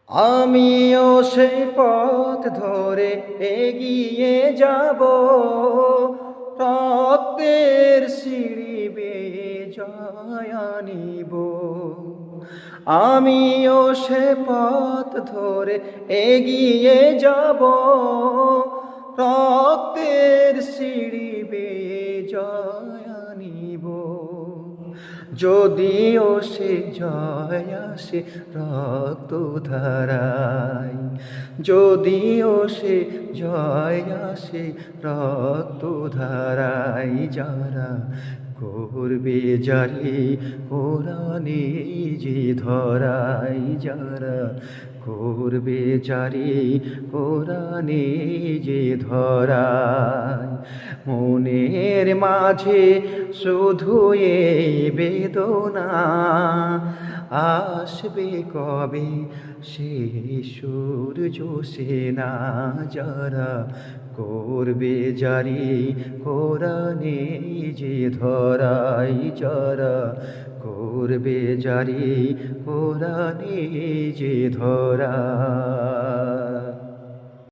আমিও সেই পথ ধরে এগিয়ে যাব, রক্তের সিঁড়ি বেয়ে জয় আনিব। আমিও সে পথ ধরে এগিয়ে যাব, রক্তের সিঁড়ি বেয়ে জয় আনিব। যদিও সে জয় আসে রক্ত ধারায়, যদিও সে জয় আসে রক্ত ধারায়, যারা করবে জারি কোরআনে যে ধরাই, যারা করবে জারি কোরআনে যে ধরাই। মনের মাঝে শুধু এই বেদনা, আসবে কবে সেই সূর্য সেনা, যারা করবে জারি কোরআনে যে ধরাই, যারা করবে জারি কোরআনে যে ধরাই।